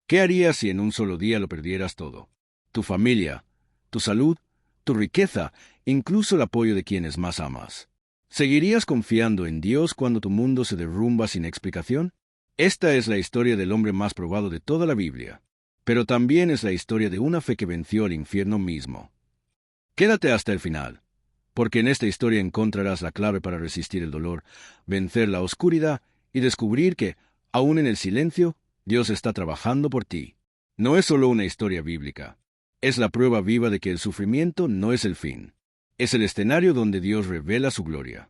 ¿Qué harías si en un solo día lo perdieras todo? Tu familia, tu salud, tu riqueza, incluso el apoyo de quienes más amas. ¿Seguirías confiando en Dios cuando tu mundo se derrumba sin explicación? Esta es la historia del hombre más probado de toda la Biblia, pero también es la historia de una fe que venció al infierno mismo. Quédate hasta el final, porque en esta historia encontrarás la clave para resistir el dolor, vencer la oscuridad y descubrir que, aun en el silencio, Dios está trabajando por ti. No es solo una historia bíblica, es la prueba viva de que el sufrimiento no es el fin. Es el escenario donde Dios revela su gloria.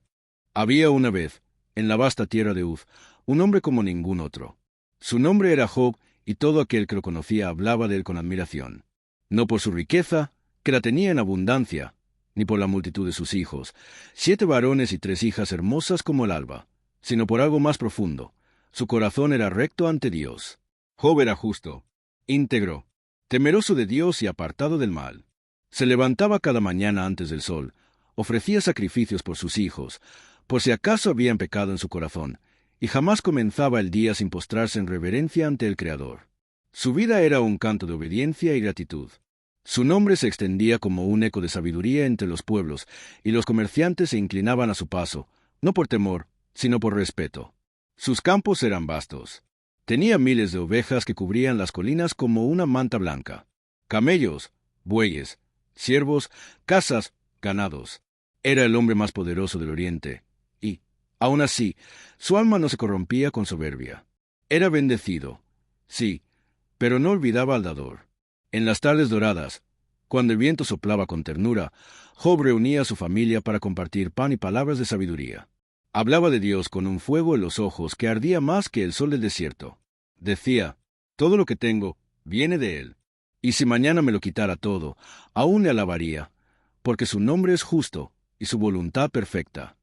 Había una vez, en la vasta tierra de Uz, un hombre como ningún otro. Su nombre era Job, y todo aquel que lo conocía hablaba de él con admiración. No por su riqueza, que la tenía en abundancia, ni por la multitud de sus hijos, 7 varones y 3 hijas hermosas como el alba, sino por algo más profundo. Su corazón era recto ante Dios. Job era justo, íntegro, temeroso de Dios y apartado del mal. Se levantaba cada mañana antes del sol, ofrecía sacrificios por sus hijos, por si acaso habían pecado en su corazón, y jamás comenzaba el día sin postrarse en reverencia ante el Creador. Su vida era un canto de obediencia y gratitud. Su nombre se extendía como un eco de sabiduría entre los pueblos, y los comerciantes se inclinaban a su paso, no por temor, sino por respeto. Sus campos eran vastos. Tenía miles de ovejas que cubrían las colinas como una manta blanca. Camellos, bueyes, siervos, casas, ganados. Era el hombre más poderoso del Oriente, y, aun así, su alma no se corrompía con soberbia. Era bendecido, sí, pero no olvidaba al dador. En las tardes doradas, cuando el viento soplaba con ternura, Job reunía a su familia para compartir pan y palabras de sabiduría. Hablaba de Dios con un fuego en los ojos que ardía más que el sol del desierto. Decía, todo lo que tengo viene de Él. Y si mañana me lo quitara todo, aún le alabaría, porque su nombre es justo y su voluntad perfecta.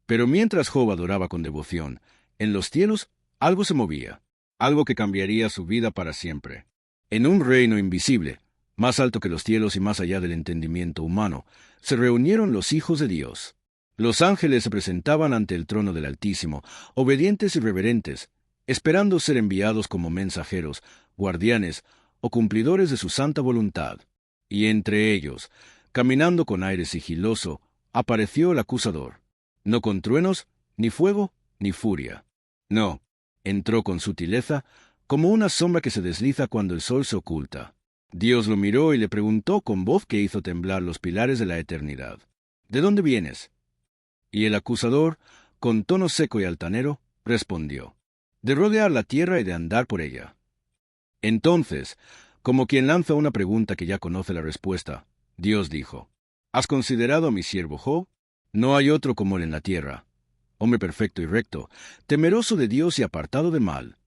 Pero mientras Job adoraba con devoción, en los cielos algo se movía, algo que cambiaría su vida para siempre. En un reino invisible, más alto que los cielos y más allá del entendimiento humano, se reunieron los hijos de Dios. Los ángeles se presentaban ante el trono del Altísimo, obedientes y reverentes, esperando ser enviados como mensajeros, guardianes o cumplidores de su santa voluntad. Y entre ellos, caminando con aire sigiloso, apareció el acusador, no con truenos, ni fuego, ni furia. No, entró con sutileza, como una sombra que se desliza cuando el sol se oculta. Dios lo miró y le preguntó con voz que hizo temblar los pilares de la eternidad: ¿De dónde vienes? Y el acusador, con tono seco y altanero, respondió: de rodear la tierra y de andar por ella. Entonces, como quien lanza una pregunta que ya conoce la respuesta, Dios dijo: ¿Has considerado a mi siervo Job? No hay otro como él en la tierra, hombre perfecto y recto, temeroso de Dios y apartado de mal.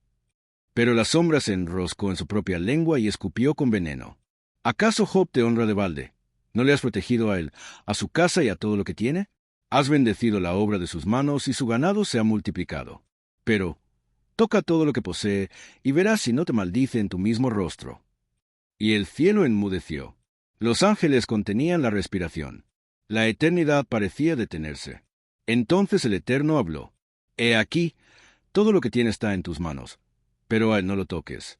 Pero la sombra se enroscó en su propia lengua y escupió con veneno. ¿Acaso Job te honra de balde? ¿No le has protegido a él, a su casa y a todo lo que tiene? Has bendecido la obra de sus manos y su ganado se ha multiplicado. Pero toca todo lo que posee y verás si no te maldice en tu mismo rostro. Y el cielo enmudeció. Los ángeles contenían la respiración. La eternidad parecía detenerse. Entonces el Eterno habló: He aquí, todo lo que tiene está en tus manos, pero a él no lo toques.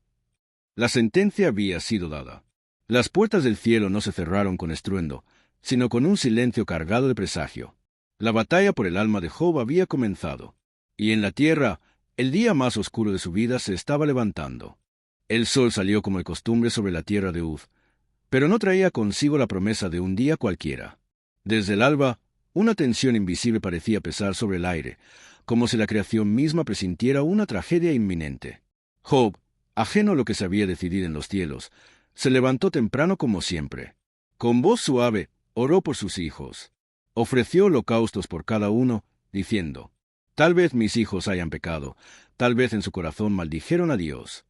La sentencia había sido dada. Las puertas del cielo no se cerraron con estruendo, sino con un silencio cargado de presagio. La batalla por el alma de Job había comenzado, y en la tierra, el día más oscuro de su vida se estaba levantando. El sol salió como de costumbre sobre la tierra de Uz, pero no traía consigo la promesa de un día cualquiera. Desde el alba, una tensión invisible parecía pesar sobre el aire, como si la creación misma presintiera una tragedia inminente. Job, ajeno a lo que se había decidido en los cielos, se levantó temprano como siempre. Con voz suave, oró por sus hijos. Ofreció holocaustos por cada uno, diciendo: Tal vez mis hijos hayan pecado, tal vez en su corazón maldijeron a Dios.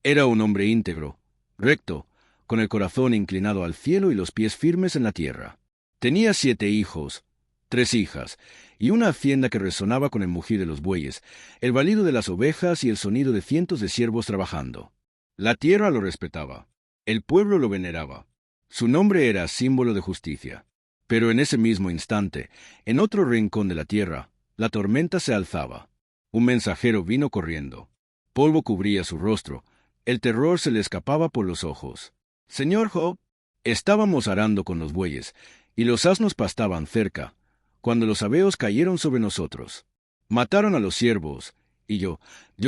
Era un hombre íntegro, recto, con el corazón inclinado al cielo y los pies firmes en la tierra. Tenía 7 hijos, 3 hijas, y una hacienda que resonaba con el mugir de los bueyes, el balido de las ovejas y el sonido de cientos de siervos trabajando. La tierra lo respetaba, el pueblo lo veneraba. Su nombre era símbolo de justicia. Pero en ese mismo instante, en otro rincón de la tierra, la tormenta se alzaba. Un mensajero vino corriendo. Polvo cubría su rostro, El terror se le escapaba por los ojos. Señor Job, estábamos arando con los bueyes, y los asnos pastaban cerca, cuando los sabeos cayeron sobre nosotros. Mataron a los siervos, y yo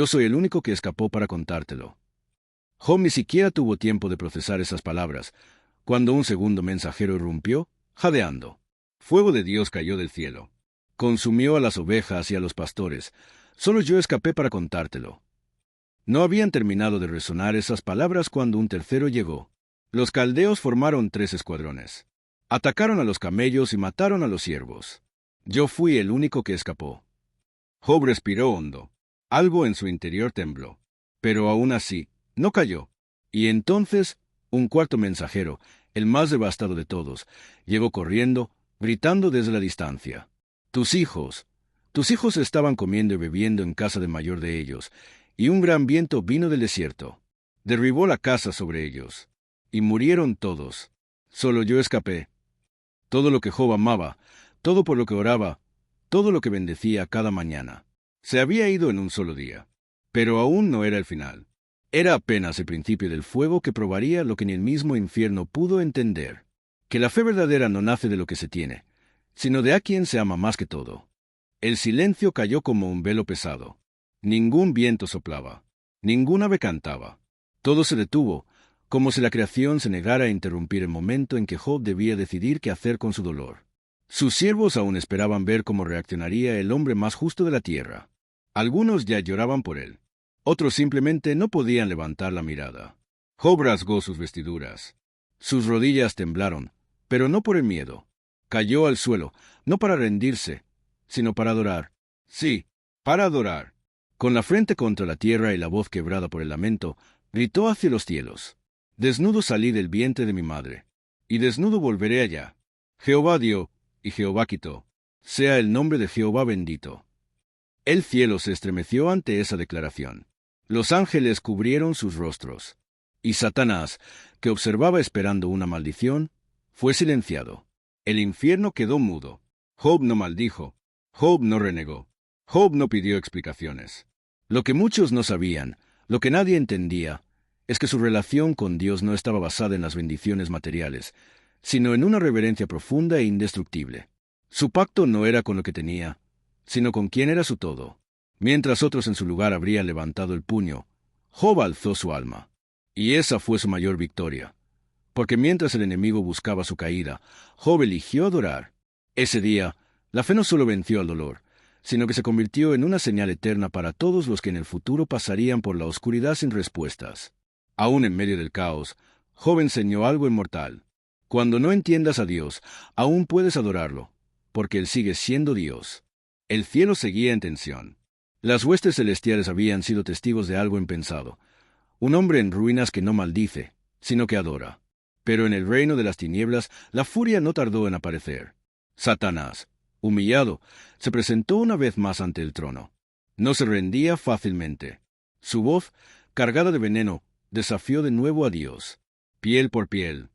soy el único que escapó para contártelo. Job ni siquiera tuvo tiempo de procesar esas palabras, cuando un segundo mensajero irrumpió, jadeando. Fuego de Dios cayó del cielo. Consumió a las ovejas y a los pastores. Solo yo escapé para contártelo. No habían terminado de resonar esas palabras cuando un tercero llegó. Los caldeos formaron 3 escuadrones. Atacaron a los camellos y mataron a los siervos. Yo fui el único que escapó. Job respiró hondo. Algo en su interior tembló. Pero aún así, no cayó. Y entonces, un cuarto mensajero, el más devastado de todos, llegó corriendo, gritando desde la distancia. Tus hijos estaban comiendo y bebiendo en casa del mayor de ellos, y un gran viento vino del desierto. Derribó la casa sobre ellos, y murieron todos. Solo yo escapé. Todo lo que Job amaba, todo por lo que oraba, todo lo que bendecía cada mañana, se había ido en un solo día. Pero aún no era el final. Era apenas el principio del fuego que probaría lo que ni el mismo infierno pudo entender, que la fe verdadera no nace de lo que se tiene, sino de a quien se ama más que todo. El silencio cayó como un velo pesado. Ningún viento soplaba, ningún ave cantaba. Todo se detuvo, como si la creación se negara a interrumpir el momento en que Job debía decidir qué hacer con su dolor. Sus siervos aún esperaban ver cómo reaccionaría el hombre más justo de la tierra. Algunos ya lloraban por él. Otros simplemente no podían levantar la mirada. Job rasgó sus vestiduras. Sus rodillas temblaron, pero no por el miedo. Cayó al suelo, no para rendirse, sino para adorar. Sí, para adorar. Con la frente contra la tierra y la voz quebrada por el lamento, gritó hacia los cielos. Desnudo salí del vientre de mi madre, y desnudo volveré allá. Jehová dio, y Jehová quitó. Sea el nombre de Jehová bendito. El cielo se estremeció ante esa declaración. Los ángeles cubrieron sus rostros. Y Satanás, que observaba esperando una maldición, fue silenciado. El infierno quedó mudo. Job no maldijo. Job no renegó. Job no pidió explicaciones. Lo que muchos no sabían, lo que nadie entendía, es que su relación con Dios no estaba basada en las bendiciones materiales, sino en una reverencia profunda e indestructible. Su pacto no era con lo que tenía, sino con quien era su todo. Mientras otros en su lugar habrían levantado el puño, Job alzó su alma. Y esa fue su mayor victoria. Porque mientras el enemigo buscaba su caída, Job eligió adorar. Ese día, la fe no solo venció al dolor, sino que se convirtió en una señal eterna para todos los que en el futuro pasarían por la oscuridad sin respuestas. Aún en medio del caos, Job enseñó algo inmortal. Cuando no entiendas a Dios, aún puedes adorarlo, porque Él sigue siendo Dios. El cielo seguía en tensión. Las huestes celestiales habían sido testigos de algo impensado. Un hombre en ruinas que no maldice, sino que adora. Pero en el reino de las tinieblas, la furia no tardó en aparecer. Satanás, humillado, se presentó una vez más ante el trono. No se rendía fácilmente. Su voz, cargada de veneno, desafió de nuevo a Dios. Piel por piel.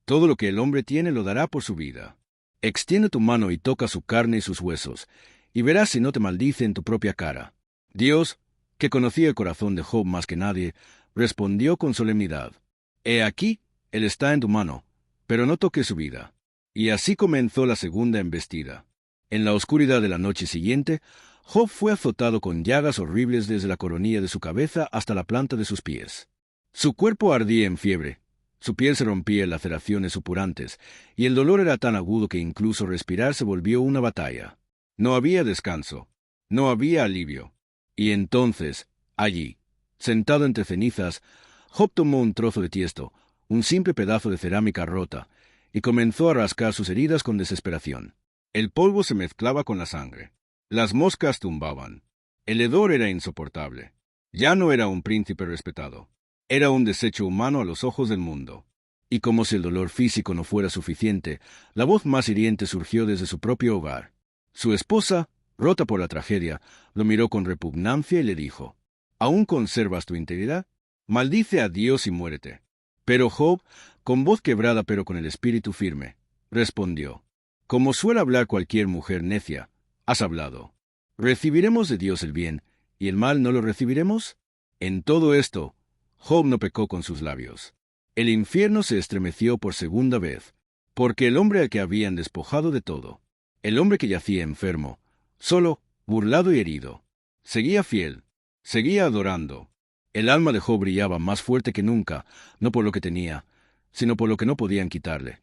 Todo lo que el hombre tiene lo dará por su vida. Extiende tu mano y toca su carne y sus huesos, y verás si no te maldice en tu propia cara. Dios, que conocía el corazón de Job más que nadie, respondió con solemnidad. He aquí, él está en tu mano, pero no toques su vida. Y así comenzó la segunda embestida. En la oscuridad de la noche siguiente, Job fue azotado con llagas horribles desde la coronilla de su cabeza hasta la planta de sus pies. Su cuerpo ardía en fiebre, su piel se rompía en laceraciones supurantes, y el dolor era tan agudo que incluso respirar se volvió una batalla. No había descanso, no había alivio. Y entonces, allí, sentado entre cenizas, Job tomó un trozo de tiesto, un simple pedazo de cerámica rota, y comenzó a rascar sus heridas con desesperación. El polvo se mezclaba con la sangre. Las moscas tumbaban. El hedor era insoportable. Ya no era un príncipe respetado. Era un desecho humano a los ojos del mundo. Y como si el dolor físico no fuera suficiente, la voz más hiriente surgió desde su propio hogar. Su esposa, rota por la tragedia, lo miró con repugnancia y le dijo, ¿aún conservas tu integridad? Maldice a Dios y muérete. Pero Job, con voz quebrada pero con el espíritu firme, respondió, como suele hablar cualquier mujer necia, has hablado. ¿Recibiremos de Dios el bien, y el mal no lo recibiremos? En todo esto, Job no pecó con sus labios. El infierno se estremeció por segunda vez, porque el hombre al que habían despojado de todo, el hombre que yacía enfermo, solo, burlado y herido, seguía fiel, seguía adorando. El alma de Job brillaba más fuerte que nunca, no por lo que tenía, sino por lo que no podían quitarle.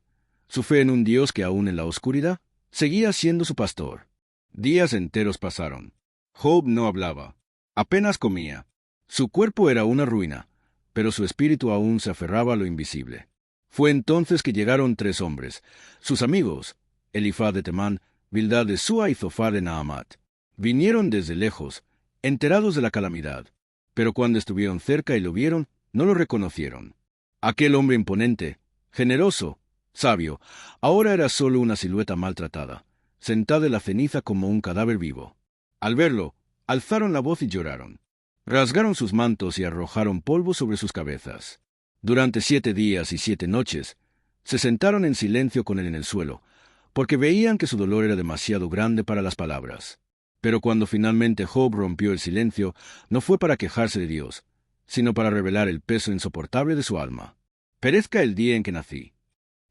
Su fe en un Dios que aún en la oscuridad seguía siendo su pastor. Días enteros pasaron. Job no hablaba, apenas comía. Su cuerpo era una ruina, pero su espíritu aún se aferraba a lo invisible. Fue entonces que llegaron 3 hombres, sus amigos, Elifaz de Temán, Bildad de Súa y Zofar de Naamat. Vinieron desde lejos, enterados de la calamidad, pero cuando estuvieron cerca y lo vieron, no lo reconocieron. Aquel hombre imponente, generoso, sabio, ahora era solo una silueta maltratada, sentada en la ceniza como un cadáver vivo. Al verlo, alzaron la voz y lloraron. Rasgaron sus mantos y arrojaron polvo sobre sus cabezas. Durante 7 días y 7 noches, se sentaron en silencio con él en el suelo, porque veían que su dolor era demasiado grande para las palabras. Pero cuando finalmente Job rompió el silencio, no fue para quejarse de Dios, sino para revelar el peso insoportable de su alma. Perezca el día en que nací.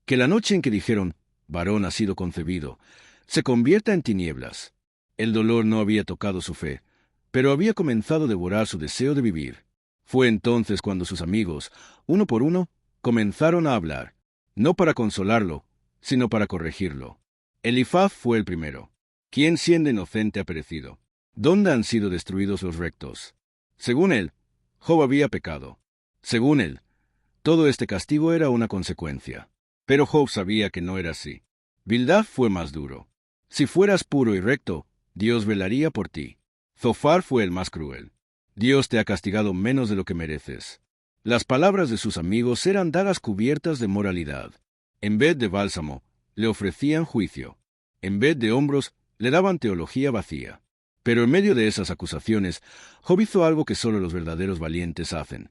Que la noche en que dijeron, varón ha sido concebido, se convierta en tinieblas. El dolor no había tocado su fe, pero había comenzado a devorar su deseo de vivir. Fue entonces cuando sus amigos, uno por uno, comenzaron a hablar, no para consolarlo, sino para corregirlo. Elifaz fue el primero. ¿Quién siendo inocente ha perecido? ¿Dónde han sido destruidos los rectos? Según él, Job había pecado. Según él, todo este castigo era una consecuencia. Pero Job sabía que no era así. Bildad fue más duro. Si fueras puro y recto, Dios velaría por ti. Zofar fue el más cruel. Dios te ha castigado menos de lo que mereces. Las palabras de sus amigos eran dagas cubiertas de moralidad. En vez de bálsamo, le ofrecían juicio. En vez de hombros, le daban teología vacía. Pero en medio de esas acusaciones, Job hizo algo que solo los verdaderos valientes hacen.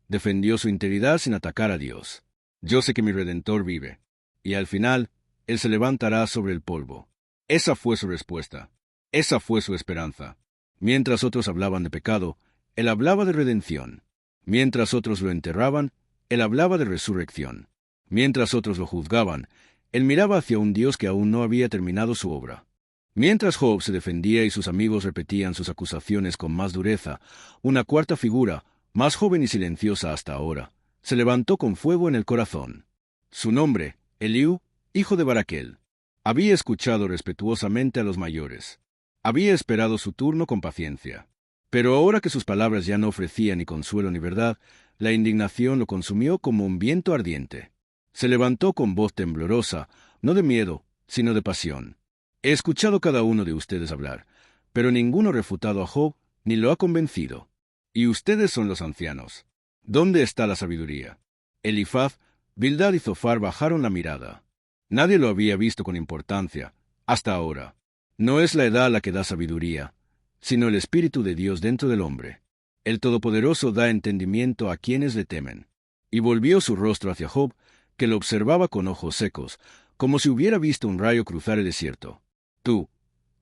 Defendió su integridad sin atacar a Dios. Yo sé que mi Redentor vive, y al final, Él se levantará sobre el polvo. Esa fue su respuesta. Esa fue su esperanza. Mientras otros hablaban de pecado, Él hablaba de redención. Mientras otros lo enterraban, Él hablaba de resurrección. Mientras otros lo juzgaban, Él miraba hacia un Dios que aún no había terminado su obra. Mientras Job se defendía y sus amigos repetían sus acusaciones con más dureza, una cuarta figura, más joven y silenciosa hasta ahora, se levantó con fuego en el corazón. Su nombre, Eliú, hijo de Baraquel. Había escuchado respetuosamente a los mayores. Había esperado su turno con paciencia. Pero ahora que sus palabras ya no ofrecían ni consuelo ni verdad, la indignación lo consumió como un viento ardiente. Se levantó con voz temblorosa, no de miedo, sino de pasión. He escuchado cada uno de ustedes hablar, pero ninguno ha refutado a Job ni lo ha convencido. Y ustedes son los ancianos. ¿Dónde está la sabiduría? Elifaz, Bildad y Zofar bajaron la mirada. Nadie lo había visto con importancia, hasta ahora. No es la edad la que da sabiduría, sino el Espíritu de Dios dentro del hombre. El Todopoderoso da entendimiento a quienes le temen. Y volvió su rostro hacia Job, que lo observaba con ojos secos, como si hubiera visto un rayo cruzar el desierto. Tú,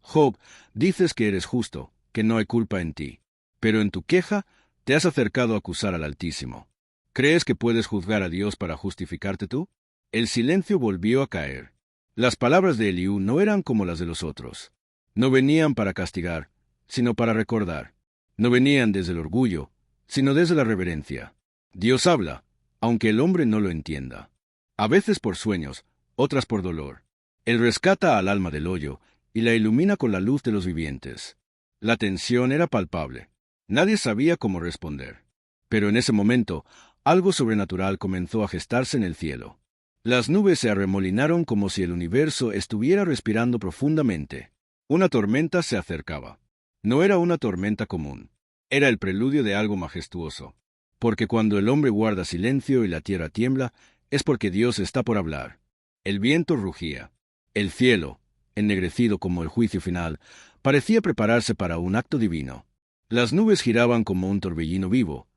Job, dices que eres justo, que no hay culpa en ti. Pero en tu queja te has acercado a acusar al Altísimo. ¿Crees que puedes juzgar a Dios para justificarte tú? El silencio volvió a caer. Las palabras de Eliú no eran como las de los otros. No venían para castigar, sino para recordar. No venían desde el orgullo, sino desde la reverencia. Dios habla, aunque el hombre no lo entienda. A veces por sueños, otras por dolor. Él rescata al alma del hoyo y la ilumina con la luz de los vivientes. La tensión era palpable. Nadie sabía cómo responder. Pero en ese momento, algo sobrenatural comenzó a gestarse en el cielo. Las nubes se arremolinaron como si el universo estuviera respirando profundamente. Una tormenta se acercaba. No era una tormenta común. Era el preludio de algo majestuoso. Porque cuando el hombre guarda silencio y la tierra tiembla, es porque Dios está por hablar. El viento rugía. El cielo, ennegrecido como el juicio final, parecía prepararse para un acto divino. Las nubes giraban como un torbellino vivo,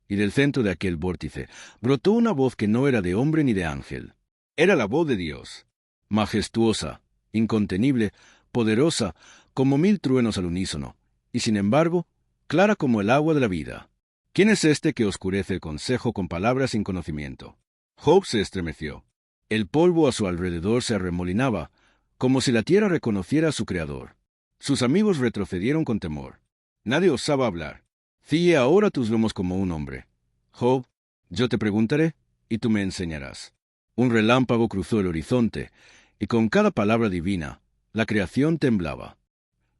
y del centro de aquel vórtice brotó una voz que no era de hombre ni de ángel. Era la voz de Dios, majestuosa, incontenible, poderosa, como 1000 truenos al unísono, y sin embargo, clara como el agua de la vida. ¿Quién es este que oscurece el consejo con palabras sin conocimiento? Job se estremeció. El polvo a su alrededor se arremolinaba, como si la tierra reconociera a su creador. Sus amigos retrocedieron con temor. Nadie osaba hablar. Cie ahora tus lomos como un hombre. Job, yo te preguntaré, y tú me enseñarás. Un relámpago cruzó el horizonte, y con cada palabra divina, la creación temblaba.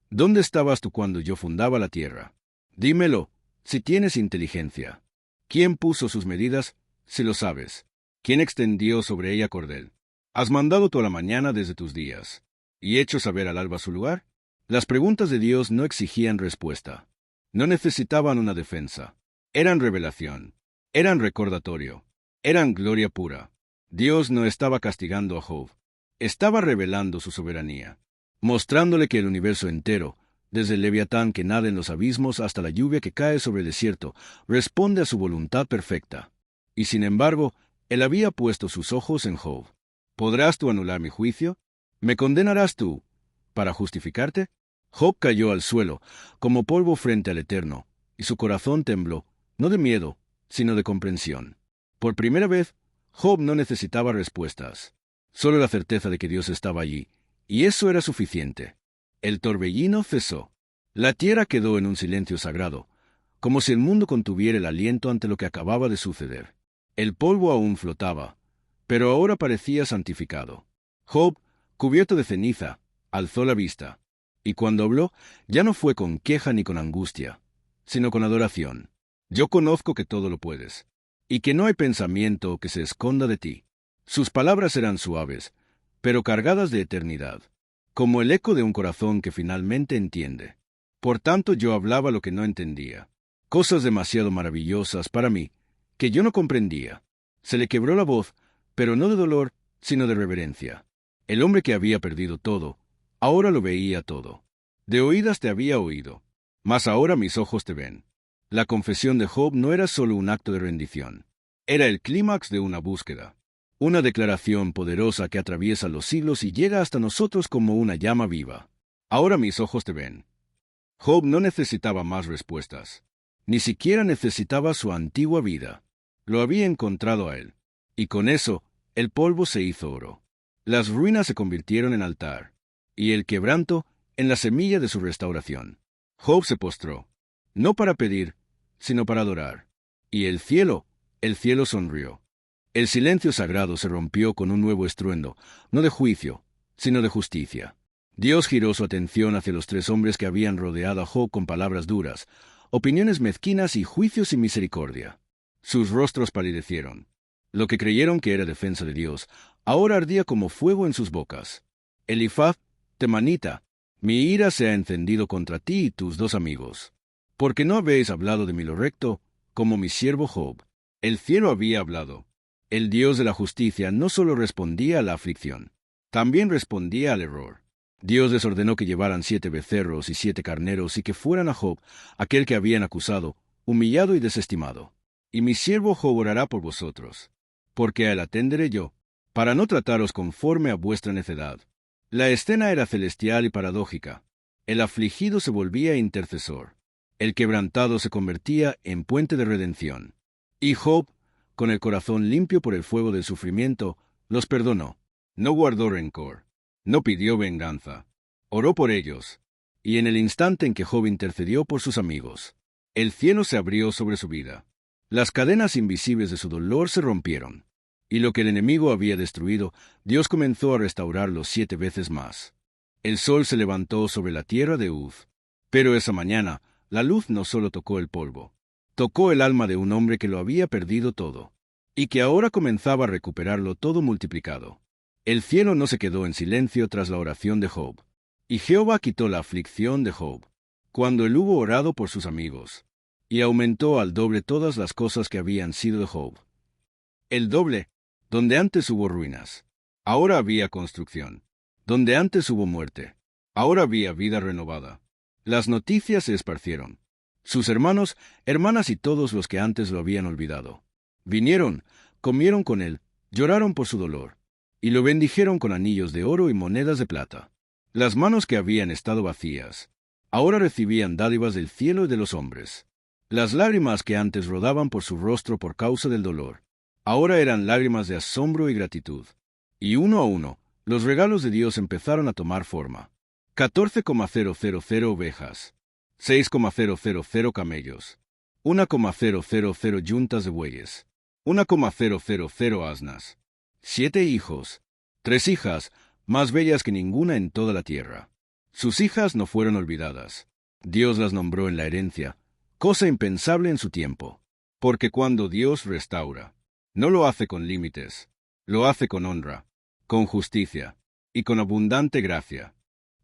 ¿Dónde estabas tú cuando yo fundaba la tierra? Dímelo, si tienes inteligencia. ¿Quién puso sus medidas, si lo sabes? ¿Quién extendió sobre ella cordel? ¿Has mandado toda la mañana desde tus días, y hecho saber al alba su lugar? Las preguntas de Dios no exigían respuesta. No necesitaban una defensa. Eran revelación. Eran recordatorio. Eran gloria pura. Dios no estaba castigando a Job. Estaba revelando su soberanía, mostrándole que el universo entero, desde el leviatán que nada en los abismos hasta la lluvia que cae sobre el desierto, responde a su voluntad perfecta. Y sin embargo, él había puesto sus ojos en Job. ¿Podrás tú anular mi juicio? ¿Me condenarás tú para justificarte? Job cayó al suelo, como polvo frente al Eterno, y su corazón tembló, no de miedo, sino de comprensión. Por primera vez, Job no necesitaba respuestas, solo la certeza de que Dios estaba allí, y eso era suficiente. El torbellino cesó. La tierra quedó en un silencio sagrado, como si el mundo contuviera el aliento ante lo que acababa de suceder. El polvo aún flotaba, pero ahora parecía santificado. Job, cubierto de ceniza, alzó la vista, y cuando habló, ya no fue con queja ni con angustia, sino con adoración. Yo conozco que todo lo puedes, y que no hay pensamiento que se esconda de ti. Sus palabras eran suaves, pero cargadas de eternidad, como el eco de un corazón que finalmente entiende. Por tanto yo hablaba lo que no entendía, cosas demasiado maravillosas para mí, que yo no comprendía. Se le quebró la voz, pero no de dolor, sino de reverencia. El hombre que había perdido todo, ahora lo veía todo. De oídas te había oído, mas ahora mis ojos te ven. La confesión de Job no era solo un acto de rendición, era el clímax de una búsqueda. Una declaración poderosa que atraviesa los siglos y llega hasta nosotros como una llama viva. Ahora mis ojos te ven. Job no necesitaba más respuestas. Ni siquiera necesitaba su antigua vida. Lo había encontrado a él. Y con eso, el polvo se hizo oro. Las ruinas se convirtieron en altar. Y el quebranto en la semilla de su restauración. Job se postró. No para pedir, sino para adorar. Y el cielo sonrió. El silencio sagrado se rompió con un nuevo estruendo, no de juicio, sino de justicia. Dios giró su atención hacia los tres hombres que habían rodeado a Job con palabras duras, opiniones mezquinas y juicios sin misericordia. Sus rostros palidecieron. Lo que creyeron que era defensa de Dios, ahora ardía como fuego en sus bocas. Elifaz, temanita, mi ira se ha encendido contra ti y tus dos amigos, porque no habéis hablado de mí lo recto, como mi siervo Job. El cielo había hablado. El Dios de la justicia no solo respondía a la aflicción, también respondía al error. Dios les ordenó que llevaran 7 becerros y 7 carneros y que fueran a Job, aquel que habían acusado, humillado y desestimado. Y mi siervo Job orará por vosotros, porque a él atenderé yo, para no trataros conforme a vuestra necedad. La escena era celestial y paradójica. El afligido se volvía intercesor. El quebrantado se convertía en puente de redención. Y Job, con el corazón limpio por el fuego del sufrimiento, los perdonó. No guardó rencor. No pidió venganza. Oró por ellos. Y en el instante en que Job intercedió por sus amigos, el cielo se abrió sobre su vida. Las cadenas invisibles de su dolor se rompieron. Y lo que el enemigo había destruido, Dios comenzó a restaurarlo 7 veces más. El sol se levantó sobre la tierra de Uz. Pero esa mañana, la luz no solo tocó el polvo. Tocó el alma de un hombre que lo había perdido todo, y que ahora comenzaba a recuperarlo todo multiplicado. El cielo no se quedó en silencio tras la oración de Job, y Jehová quitó la aflicción de Job, cuando él hubo orado por sus amigos, y aumentó al doble todas las cosas que habían sido de Job. El doble, donde antes hubo ruinas, ahora había construcción. Donde antes hubo muerte, ahora había vida renovada. Las noticias se esparcieron. Sus hermanos, hermanas y todos los que antes lo habían olvidado vinieron, comieron con él, lloraron por su dolor, y lo bendijeron con anillos de oro y monedas de plata. Las manos que habían estado vacías, ahora recibían dádivas del cielo y de los hombres. Las lágrimas que antes rodaban por su rostro por causa del dolor, ahora eran lágrimas de asombro y gratitud. Y uno a uno, los regalos de Dios empezaron a tomar forma. 14,000 ovejas, 6,000 camellos, 1,000 yuntas de bueyes, 1,000 asnas, 7 hijos, 3 hijas, más bellas que ninguna en toda la tierra. Sus hijas no fueron olvidadas. Dios las nombró en la herencia, cosa impensable en su tiempo. Porque cuando Dios restaura, no lo hace con límites, lo hace con honra, con justicia y con abundante gracia.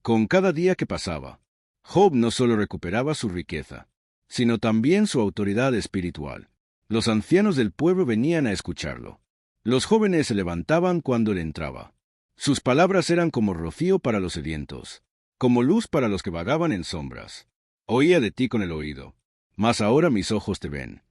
Con cada día que pasaba, Job no solo recuperaba su riqueza, sino también su autoridad espiritual. Los ancianos del pueblo venían a escucharlo. Los jóvenes se levantaban cuando él entraba. Sus palabras eran como rocío para los sedientos, como luz para los que vagaban en sombras. Oía de ti con el oído, mas ahora mis ojos te ven.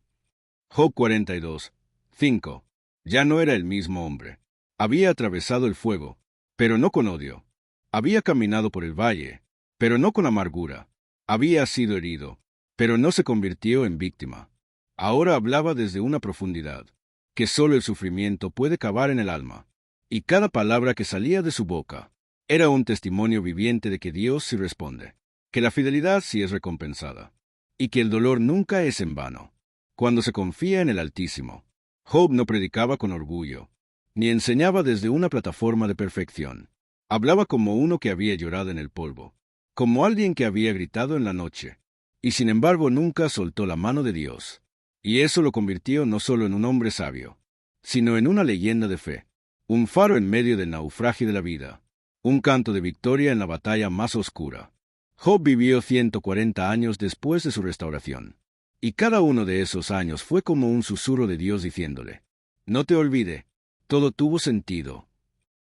Job 42, 5. Ya no era el mismo hombre. Había atravesado el fuego, pero no con odio. Había caminado por el valle, pero no con amargura. Había sido herido, pero no se convirtió en víctima. Ahora hablaba desde una profundidad, que solo el sufrimiento puede cavar en el alma. Y cada palabra que salía de su boca era un testimonio viviente de que Dios sí responde, que la fidelidad sí es recompensada, y que el dolor nunca es en vano. Cuando se confía en el Altísimo, Job no predicaba con orgullo, ni enseñaba desde una plataforma de perfección. Hablaba como uno que había llorado en el polvo, como alguien que había gritado en la noche, y sin embargo nunca soltó la mano de Dios. Y eso lo convirtió no solo en un hombre sabio, sino en una leyenda de fe, un faro en medio del naufragio de la vida, un canto de victoria en la batalla más oscura. Job vivió 140 años después de su restauración, y cada uno de esos años fue como un susurro de Dios diciéndole, no te olvide, todo tuvo sentido.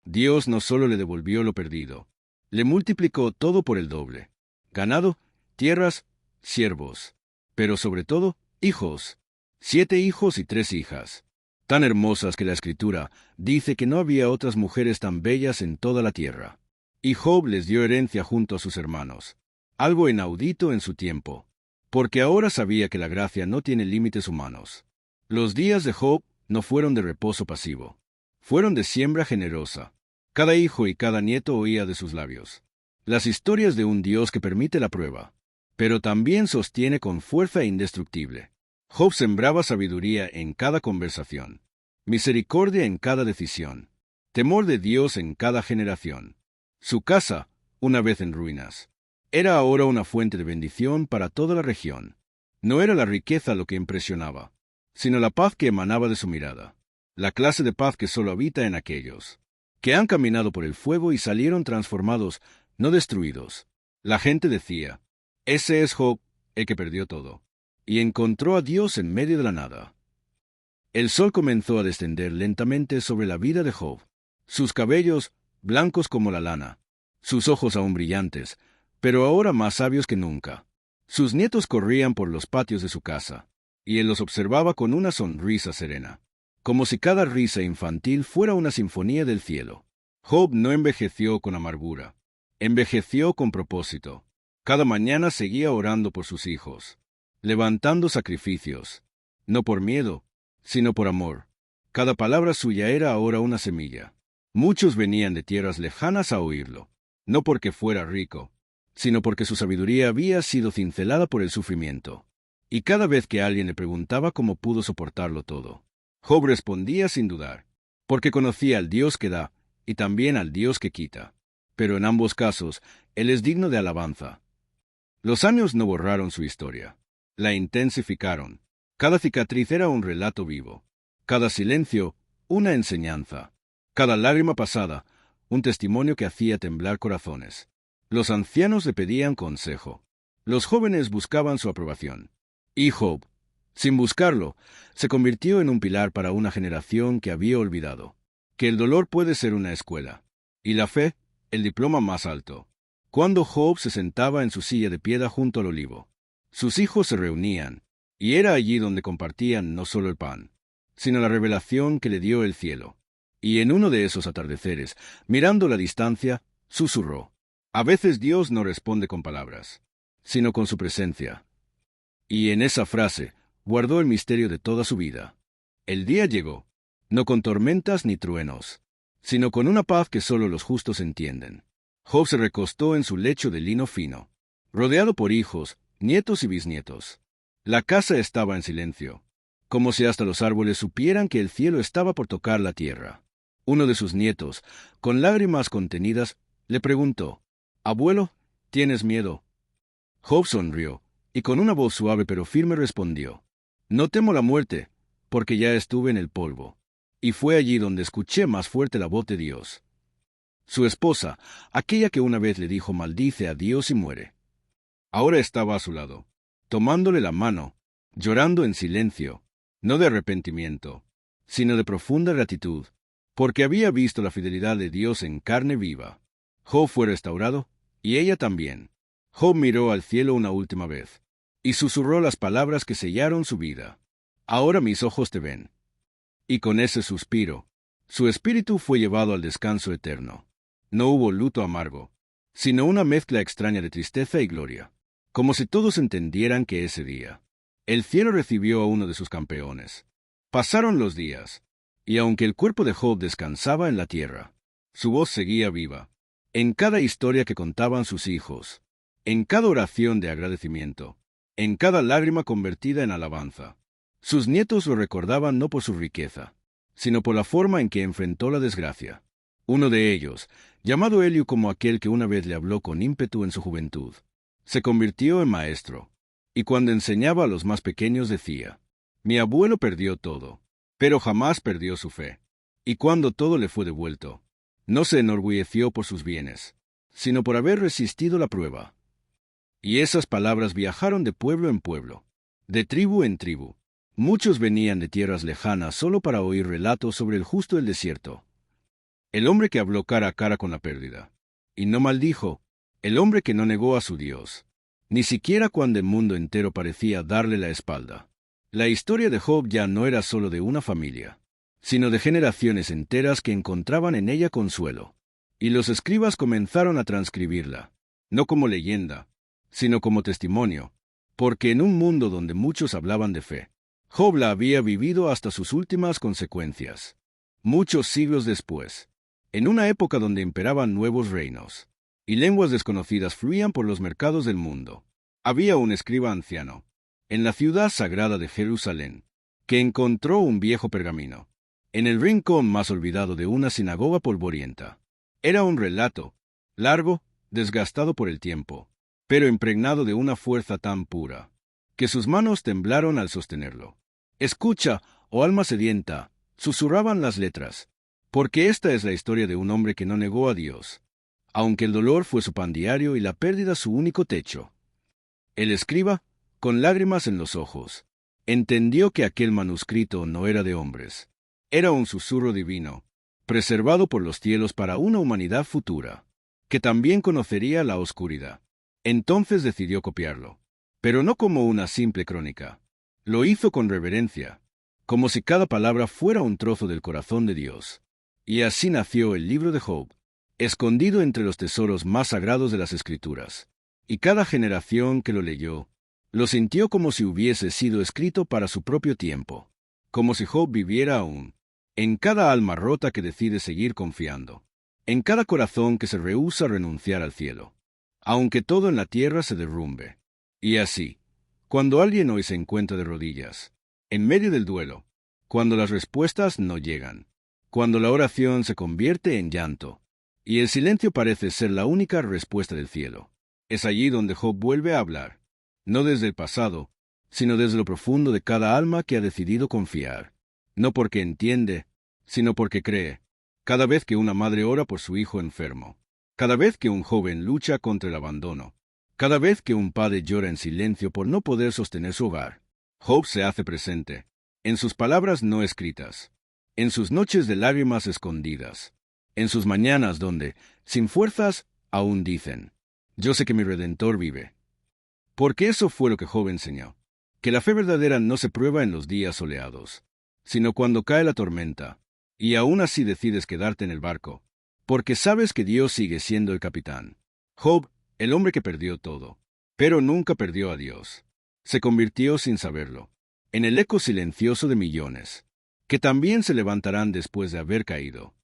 Dios no solo le devolvió lo perdido, le multiplicó todo por el doble, ganado, tierras, siervos, pero sobre todo, hijos, 7 hijos y 3 hijas, tan hermosas que la Escritura dice que no había otras mujeres tan bellas en toda la tierra. Y Job les dio herencia junto a sus hermanos, algo inaudito en su tiempo, porque ahora sabía que la gracia no tiene límites humanos. Los días de Job no fueron de reposo pasivo, fueron de siembra generosa. Cada hijo y cada nieto oía de sus labios las historias de un Dios que permite la prueba, pero también sostiene con fuerza indestructible. Job sembraba sabiduría en cada conversación, misericordia en cada decisión, temor de Dios en cada generación. Su casa, una vez en ruinas, era ahora una fuente de bendición para toda la región. No era la riqueza lo que impresionaba, sino la paz que emanaba de su mirada, la clase de paz que solo habita en aquellos que han caminado por el fuego y salieron transformados, no destruidos. La gente decía, ese es Job, el que perdió todo, y encontró a Dios en medio de la nada. El sol comenzó a descender lentamente sobre la vida de Job, sus cabellos blancos como la lana, sus ojos aún brillantes, pero ahora más sabios que nunca. Sus nietos corrían por los patios de su casa, y él los observaba con una sonrisa serena, como si cada risa infantil fuera una sinfonía del cielo. Job no envejeció con amargura, envejeció con propósito. Cada mañana seguía orando por sus hijos, levantando sacrificios, no por miedo, sino por amor. Cada palabra suya era ahora una semilla. Muchos venían de tierras lejanas a oírlo, no porque fuera rico, sino porque su sabiduría había sido cincelada por el sufrimiento. Y cada vez que alguien le preguntaba cómo pudo soportarlo todo, Job respondía sin dudar, porque conocía al Dios que da y también al Dios que quita. Pero en ambos casos, Él es digno de alabanza. Los años no borraron su historia, la intensificaron. Cada cicatriz era un relato vivo, cada silencio una enseñanza, cada lágrima pasada un testimonio que hacía temblar corazones. Los ancianos le pedían consejo, los jóvenes buscaban su aprobación. Y Job, sin buscarlo, se convirtió en un pilar para una generación que había olvidado que el dolor puede ser una escuela, y la fe, el diploma más alto. Cuando Job se sentaba en su silla de piedra junto al olivo, sus hijos se reunían, y era allí donde compartían no solo el pan, sino la revelación que le dio el cielo. Y en uno de esos atardeceres, mirando la distancia, susurró, a veces Dios no responde con palabras, sino con su presencia. Y en esa frase guardó el misterio de toda su vida. El día llegó, no con tormentas ni truenos, sino con una paz que solo los justos entienden. Job se recostó en su lecho de lino fino, rodeado por hijos, nietos y bisnietos. La casa estaba en silencio, como si hasta los árboles supieran que el cielo estaba por tocar la tierra. Uno de sus nietos, con lágrimas contenidas, le preguntó: «Abuelo, ¿tienes miedo?». Job sonrió, y con una voz suave pero firme respondió: «No temo la muerte, porque ya estuve en el polvo, y fue allí donde escuché más fuerte la voz de Dios». Su esposa, aquella que una vez le dijo maldice a Dios y muere, ahora estaba a su lado, tomándole la mano, llorando en silencio, no de arrepentimiento, sino de profunda gratitud, porque había visto la fidelidad de Dios en carne viva. Job fue restaurado, y ella también. Job miró al cielo una última vez, y susurró las palabras que sellaron su vida: «Ahora mis ojos te ven». Y con ese suspiro, su espíritu fue llevado al descanso eterno. No hubo luto amargo, sino una mezcla extraña de tristeza y gloria, como si todos entendieran que ese día el cielo recibió a uno de sus campeones. Pasaron los días, y aunque el cuerpo de Job descansaba en la tierra, su voz seguía viva, en cada historia que contaban sus hijos, en cada oración de agradecimiento, en cada lágrima convertida en alabanza. Sus nietos lo recordaban no por su riqueza, sino por la forma en que enfrentó la desgracia. Uno de ellos, llamado Eliú, como aquel que una vez le habló con ímpetu en su juventud, se convirtió en maestro, y cuando enseñaba a los más pequeños decía: «Mi abuelo perdió todo, pero jamás perdió su fe. Y cuando todo le fue devuelto, no se enorgulleció por sus bienes, sino por haber resistido la prueba». Y esas palabras viajaron de pueblo en pueblo, de tribu en tribu. Muchos venían de tierras lejanas solo para oír relatos sobre el justo del desierto, el hombre que habló cara a cara con la pérdida, y no maldijo, el hombre que no negó a su Dios, ni siquiera cuando el mundo entero parecía darle la espalda. La historia de Job ya no era solo de una familia, sino de generaciones enteras que encontraban en ella consuelo. Y los escribas comenzaron a transcribirla, no como leyenda, sino como testimonio, porque en un mundo donde muchos hablaban de fe, Job la había vivido hasta sus últimas consecuencias. Muchos siglos después, en una época donde imperaban nuevos reinos, y lenguas desconocidas fluían por los mercados del mundo, había un escriba anciano, en la ciudad sagrada de Jerusalén, que encontró un viejo pergamino, en el rincón más olvidado de una sinagoga polvorienta. Era un relato, largo, desgastado por el tiempo, pero impregnado de una fuerza tan pura, que sus manos temblaron al sostenerlo. «Escucha, oh alma sedienta», susurraban las letras, «porque esta es la historia de un hombre que no negó a Dios, aunque el dolor fue su pan diario y la pérdida su único techo». El escriba, con lágrimas en los ojos, entendió que aquel manuscrito no era de hombres. Era un susurro divino, preservado por los cielos para una humanidad futura, que también conocería la oscuridad. Entonces decidió copiarlo, pero no como una simple crónica. Lo hizo con reverencia, como si cada palabra fuera un trozo del corazón de Dios. Y así nació el libro de Job, escondido entre los tesoros más sagrados de las Escrituras. Y cada generación que lo leyó, lo sintió como si hubiese sido escrito para su propio tiempo, como si Job viviera aún, en cada alma rota que decide seguir confiando, en cada corazón que se rehúsa a renunciar al cielo, aunque todo en la tierra se derrumbe. Y así, cuando alguien hoy se encuentra de rodillas, en medio del duelo, cuando las respuestas no llegan, cuando la oración se convierte en llanto, y el silencio parece ser la única respuesta del cielo, es allí donde Job vuelve a hablar, no desde el pasado, sino desde lo profundo de cada alma que ha decidido confiar, no porque entiende, sino porque cree. Cada vez que una madre ora por su hijo enfermo, cada vez que un joven lucha contra el abandono, cada vez que un padre llora en silencio por no poder sostener su hogar, Job se hace presente, en sus palabras no escritas, en sus noches de lágrimas escondidas, en sus mañanas donde, sin fuerzas, aún dicen: «Yo sé que mi Redentor vive». Porque eso fue lo que Job enseñó, que la fe verdadera no se prueba en los días soleados, sino cuando cae la tormenta, y aún así decides quedarte en el barco, porque sabes que Dios sigue siendo el capitán. Job, el hombre que perdió todo, pero nunca perdió a Dios. Se convirtió sin saberlo en el eco silencioso de millones, que también se levantarán después de haber caído.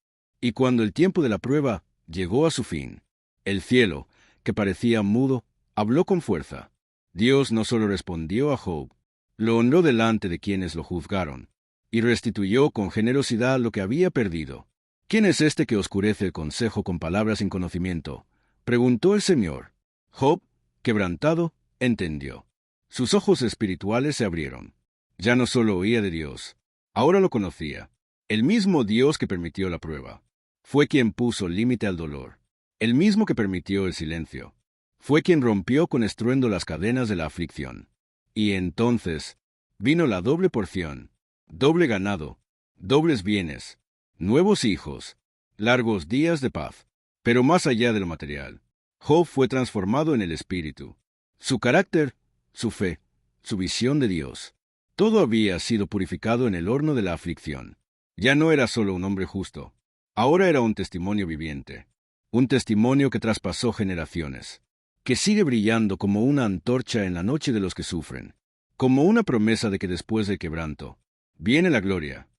Y cuando el tiempo de la prueba llegó a su fin, el cielo, que parecía mudo, habló con fuerza. Dios no solo respondió a Job, lo honró delante de quienes lo juzgaron, y restituyó con generosidad lo que había perdido. ¿Quién es este que oscurece el consejo con palabras sin conocimiento?, preguntó el Señor. Job, quebrantado, entendió. Sus ojos espirituales se abrieron. Ya no solo oía de Dios, ahora lo conocía. El mismo Dios que permitió la prueba fue quien puso límite al dolor. El mismo que permitió el silencio fue quien rompió con estruendo las cadenas de la aflicción. Y entonces vino la doble porción, doble ganado, dobles bienes, nuevos hijos, largos días de paz. Pero más allá de lo material, Job fue transformado en el espíritu. Su carácter, su fe, su visión de Dios, todo había sido purificado en el horno de la aflicción. Ya no era solo un hombre justo, ahora era un testimonio viviente, un testimonio que traspasó generaciones, que sigue brillando como una antorcha en la noche de los que sufren, como una promesa de que después del quebranto viene la gloria.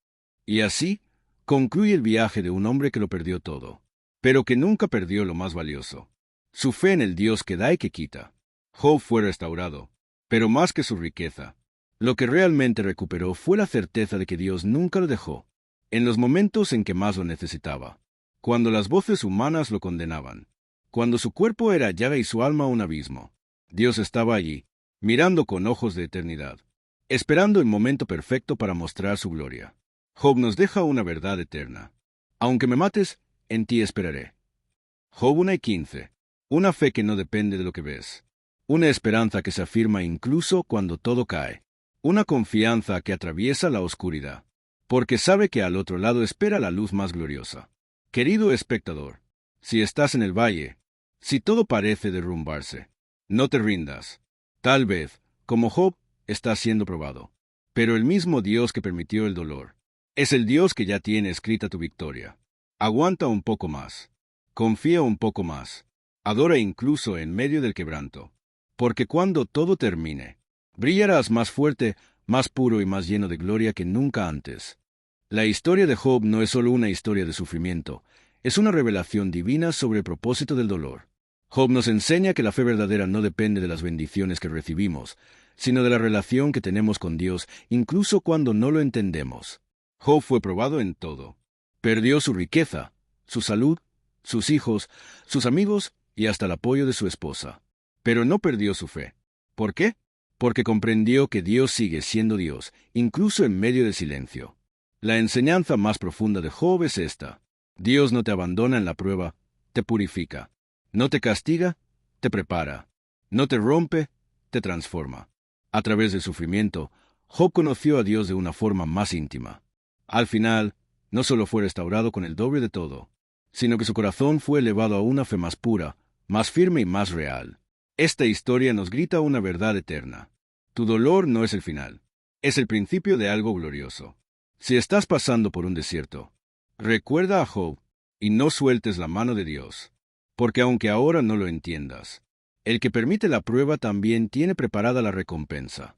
Y así concluye el viaje de un hombre que lo perdió todo, pero que nunca perdió lo más valioso, su fe en el Dios que da y que quita. Job fue restaurado, pero más que su riqueza, lo que realmente recuperó fue la certeza de que Dios nunca lo dejó, en los momentos en que más lo necesitaba, cuando las voces humanas lo condenaban, cuando su cuerpo era llaga y su alma un abismo. Dios estaba allí, mirando con ojos de eternidad, esperando el momento perfecto para mostrar su gloria. Job nos deja una verdad eterna. Aunque me mates, en ti esperaré. Job 1:15. Una fe que no depende de lo que ves. Una esperanza que se afirma incluso cuando todo cae. Una confianza que atraviesa la oscuridad, porque sabe que al otro lado espera la luz más gloriosa. Querido espectador, si estás en el valle, si todo parece derrumbarse, no te rindas. Tal vez, como Job, estás siendo probado. Pero el mismo Dios que permitió el dolor es el Dios que ya tiene escrita tu victoria. Aguanta un poco más. Confía un poco más. Adora incluso en medio del quebranto. Porque cuando todo termine, brillarás más fuerte, más puro y más lleno de gloria que nunca antes. La historia de Job no es solo una historia de sufrimiento, es una revelación divina sobre el propósito del dolor. Job nos enseña que la fe verdadera no depende de las bendiciones que recibimos, sino de la relación que tenemos con Dios, incluso cuando no lo entendemos. Job fue probado en todo. Perdió su riqueza, su salud, sus hijos, sus amigos y hasta el apoyo de su esposa. Pero no perdió su fe. ¿Por qué? Porque comprendió que Dios sigue siendo Dios, incluso en medio del silencio. La enseñanza más profunda de Job es esta: Dios no te abandona en la prueba, te purifica. No te castiga, te prepara. No te rompe, te transforma. A través del sufrimiento, Job conoció a Dios de una forma más íntima. Al final, no solo fue restaurado con el doble de todo, sino que su corazón fue elevado a una fe más pura, más firme y más real. Esta historia nos grita una verdad eterna. Tu dolor no es el final, es el principio de algo glorioso. Si estás pasando por un desierto, recuerda a Job y no sueltes la mano de Dios, porque aunque ahora no lo entiendas, el que permite la prueba también tiene preparada la recompensa.